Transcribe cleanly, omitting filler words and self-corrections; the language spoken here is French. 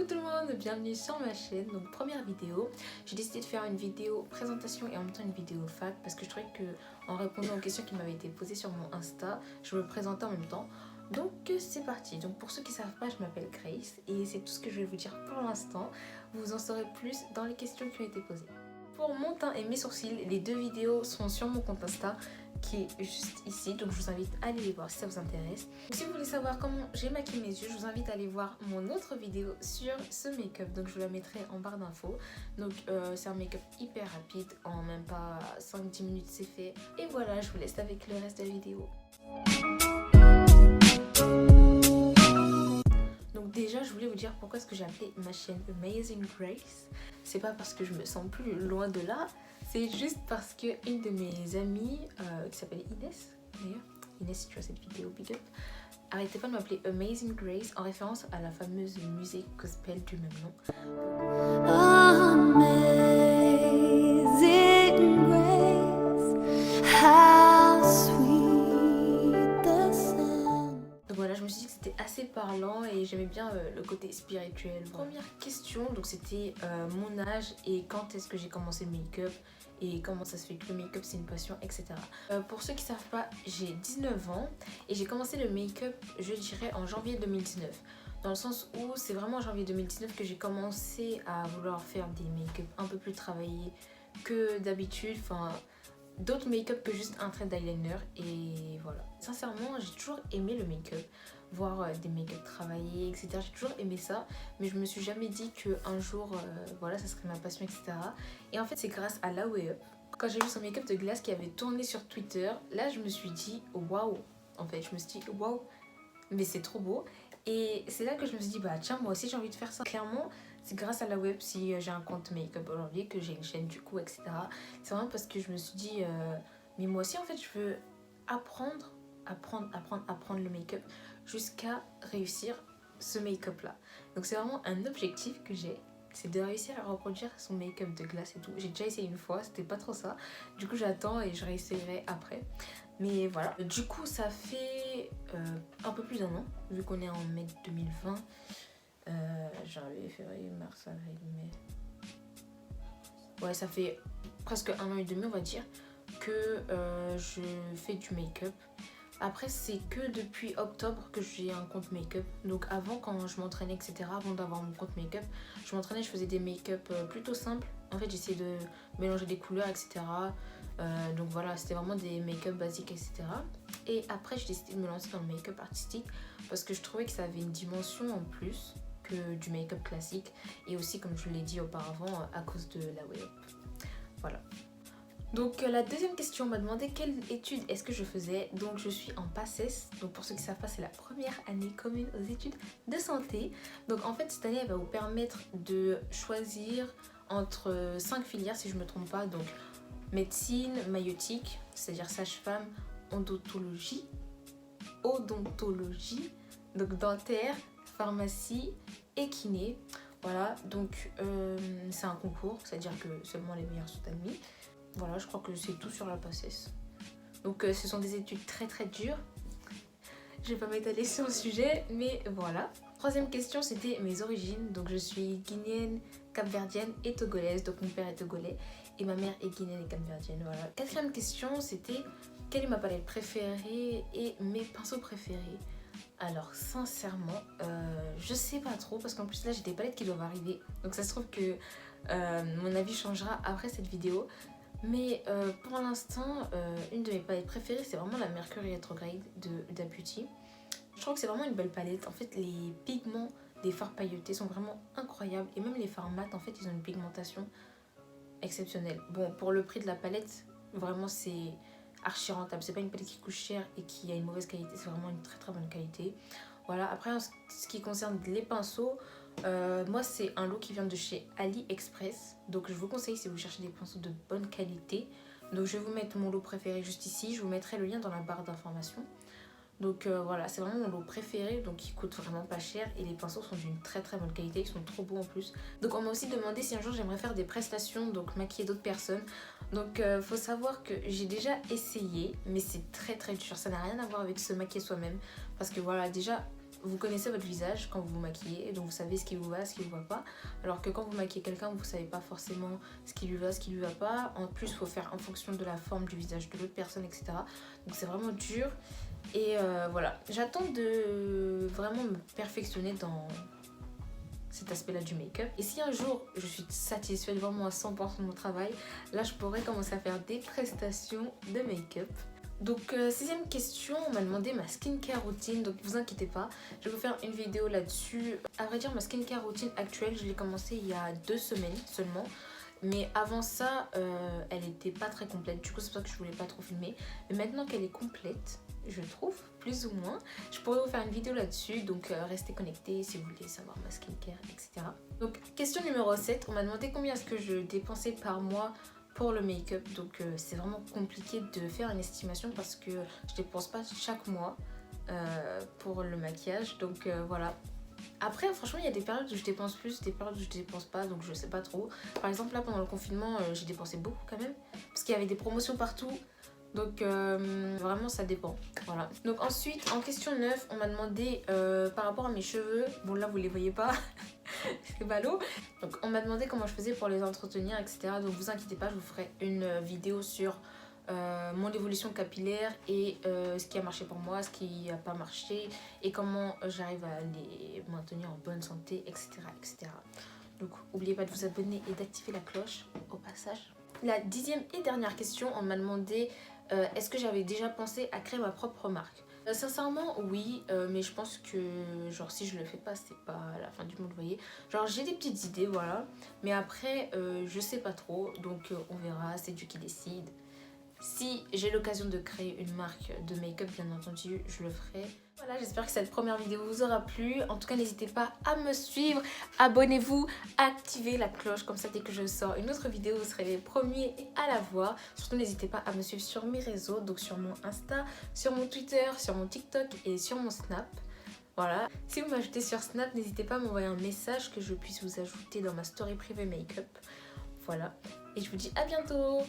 Coucou tout le monde, bienvenue sur ma chaîne. Donc première vidéo, j'ai décidé de faire une vidéo présentation et en même temps une vidéo fact parce que je trouvais que en répondant aux questions qui m'avaient été posées sur mon Insta, je me présentais en même temps. Donc c'est parti. Donc pour ceux qui ne savent pas, je m'appelle Grace et c'est tout ce que je vais vous dire pour l'instant. Vous en saurez plus dans les questions qui ont été posées. Pour mon teint et mes sourcils, les deux vidéos sont sur mon compte Insta qui est juste ici, donc je vous invite à aller les voir si ça vous intéresse. Si vous voulez savoir comment j'ai maquillé mes yeux, je vous invite à aller voir mon autre vidéo sur ce make-up, donc je vous la mettrai en barre d'infos. Donc c'est un make-up hyper rapide, en même pas 5-10 minutes c'est fait. Et voilà, je vous laisse avec le reste de la vidéo. Donc déjà je voulais vous dire pourquoi est-ce que j'ai appelé ma chaîne Amazing Grace. C'est pas parce que je me sens plus loin de là, c'est juste parce que une de mes amies qui s'appelle Inès d'ailleurs, Inès si tu vois cette vidéo, big up, arrêtait pas de m'appeler Amazing Grace en référence à la fameuse musique gospel du même nom. Amazing Grace, how sweet the sound. Donc voilà, je me suis dit que c'était assez parlant et j'aimais bien le côté spirituel. Première question, donc c'était mon âge et quand est-ce que j'ai commencé le make-up et comment ça se fait que le make-up c'est une passion, etc. Pour ceux qui savent pas, j'ai 19 ans et j'ai commencé le make-up, je dirais, en janvier 2019. Dans le sens où c'est vraiment en janvier 2019 que j'ai commencé à vouloir faire des make-up un peu plus travaillés que d'habitude. Enfin, d'autres make-up que juste un trait d'eyeliner et voilà. Sincèrement, j'ai toujours aimé le make-up, voir des make-up travaillés, etc. J'ai toujours aimé ça, mais je me suis jamais dit qu'un jour, voilà, ça serait ma passion, etc. Et en fait, c'est grâce à la Way Up. Quand j'ai vu son make-up de glace qui avait tourné sur Twitter, là, je me suis dit, waouh. En fait, je me suis dit, waouh, mais c'est trop beau. Et c'est là que je me suis dit, bah tiens, moi aussi j'ai envie de faire ça. Clairement, c'est grâce à la web si j'ai un compte make-up aujourd'hui, que j'ai une chaîne du coup, etc. C'est vraiment parce que je me suis dit, mais moi aussi en fait, je veux apprendre le make-up jusqu'à réussir ce make-up là. Donc c'est vraiment un objectif que j'ai. C'est de réussir à reproduire son make-up de glace et tout. J'ai déjà essayé une fois, c'était pas trop ça. Du coup j'attends et je réessayerai après. Mais voilà, du coup ça fait un peu plus d'un an, vu qu'on est en mai 2020. Janvier, février, mars, avril, mai. Ouais, ça fait presque un an et demi, on va dire, que je fais du make-up. Après, c'est que depuis octobre que j'ai un compte make-up. Donc avant, quand je m'entraînais, etc., avant d'avoir mon compte make-up, je m'entraînais, je faisais des make-up plutôt simples. En fait, j'essayais de mélanger des couleurs, etc. Donc voilà, c'était vraiment des make-up basiques, etc. Et après, j'ai décidé de me lancer dans le make-up artistique parce que je trouvais que ça avait une dimension en plus que du make-up classique. Et aussi, comme je l'ai dit auparavant, à cause de la Way Up. Voilà. Donc la deuxième question, on m'a demandé quelle étude est-ce que je faisais. Donc je suis en PACES, donc pour ceux qui ne savent pas, c'est la première année commune aux études de santé. Donc en fait cette année elle va vous permettre de choisir entre 5 filières si je ne me trompe pas. Donc médecine, maïeutique, c'est-à-dire sage-femme, odontologie, donc dentaire, pharmacie et kiné. Voilà, donc c'est un concours, c'est-à-dire que seulement les meilleurs sont admis. Voilà, je crois que c'est tout sur la PACES. Donc ce sont des études très très dures. Je vais pas m'étaler sur le sujet, mais voilà. Troisième question, c'était mes origines. Donc je suis guinéenne, capverdienne et togolaise. Donc mon père est togolais et ma mère est guinéenne et capverdienne. Voilà. Quatrième question, c'était quelle est ma palette préférée et mes pinceaux préférés. Alors sincèrement, je sais pas trop parce qu'en plus là j'ai des palettes qui doivent arriver. Donc ça se trouve que mon avis changera après cette vidéo. Mais pour l'instant, une de mes palettes préférées, c'est vraiment la Mercury Retrograde de Da Beauty. Je trouve que c'est vraiment une belle palette. En fait, les pigments des fards pailletés sont vraiment incroyables. Et même les fards mat, en fait, ils ont une pigmentation exceptionnelle. Bon, pour le prix de la palette, vraiment, c'est archi rentable. C'est pas une palette qui coûte cher et qui a une mauvaise qualité. C'est vraiment une très très bonne qualité. Voilà, après, en ce qui concerne les pinceaux, moi c'est un lot qui vient de chez AliExpress. Donc je vous conseille si vous cherchez des pinceaux de bonne qualité. Donc je vais vous mettre mon lot préféré juste ici. Je vous mettrai le lien dans la barre d'informations. Donc voilà, c'est vraiment mon lot préféré, donc il coûte vraiment pas cher et les pinceaux sont d'une très très bonne qualité, ils sont trop beaux en plus. Donc on m'a aussi demandé si un jour j'aimerais faire des prestations, donc maquiller d'autres personnes. Donc faut savoir que j'ai déjà essayé, mais c'est très très dur, ça n'a rien à voir avec se maquiller soi-même. Parce que voilà, déjà vous connaissez votre visage quand vous vous maquillez, donc vous savez ce qui vous va, ce qui vous va pas. Alors que quand vous maquillez quelqu'un, vous savez pas forcément ce qui lui va, ce qui lui va pas. En plus, il faut faire en fonction de la forme du visage de l'autre personne, etc. Donc c'est vraiment dur. Et voilà, j'attends de vraiment me perfectionner dans cet aspect-là du make-up. Et si un jour je suis satisfaite vraiment à 100% de mon travail, là je pourrais commencer à faire des prestations de make-up. Donc 6ème question, on m'a demandé ma skincare routine, donc vous inquiétez pas, je vais vous faire une vidéo là-dessus. À vrai dire, ma skincare routine actuelle, je l'ai commencée il y a 2 semaines seulement. Mais avant ça, elle était pas très complète, du coup c'est pour ça que je voulais pas trop filmer. Mais maintenant qu'elle est complète, je trouve, plus ou moins, je pourrais vous faire une vidéo là-dessus. Donc restez connectés si vous voulez savoir ma skincare, etc. Donc question numéro 7, on m'a demandé combien est-ce que je dépensais par mois pour le make-up. Donc c'est vraiment compliqué de faire une estimation parce que je dépense pas chaque mois pour le maquillage. Donc voilà. Après, franchement, il y a des périodes où je dépense plus, des périodes où je dépense pas, donc je sais pas trop. Par exemple, là, pendant le confinement, j'ai dépensé beaucoup quand même, parce qu'il y avait des promotions partout. Donc, vraiment, ça dépend. Voilà. Donc, ensuite, en question 9, on m'a demandé par rapport à mes cheveux. Bon, là, vous les voyez pas, c'est ballot. Donc, on m'a demandé comment je faisais pour les entretenir, etc. Donc, vous inquiétez pas, je vous ferai une vidéo sur mon évolution capillaire et ce qui a marché pour moi, ce qui n'a pas marché et comment j'arrive à les maintenir en bonne santé, etc., etc. Donc n'oubliez pas de vous abonner et d'activer la cloche au passage. La 10e et dernière question, on m'a demandé est-ce que j'avais déjà pensé à créer ma propre marque. Sincèrement oui, mais je pense que genre si je le fais pas, c'est pas la fin du monde, vous voyez. Genre j'ai des petites idées, voilà, mais après je sais pas trop, donc on verra, c'est Dieu qui décide. Si j'ai l'occasion de créer une marque de make-up, bien entendu, je le ferai. Voilà, j'espère que cette première vidéo vous aura plu. En tout cas, n'hésitez pas à me suivre, abonnez-vous, activez la cloche, comme ça dès que je sors une autre vidéo, vous serez les premiers à la voir. Surtout, n'hésitez pas à me suivre sur mes réseaux, donc sur mon Insta, sur mon Twitter, sur mon TikTok et sur mon Snap. Voilà. Si vous m'ajoutez sur Snap, n'hésitez pas à m'envoyer un message que je puisse vous ajouter dans ma story privée make-up. Voilà. Et je vous dis à bientôt.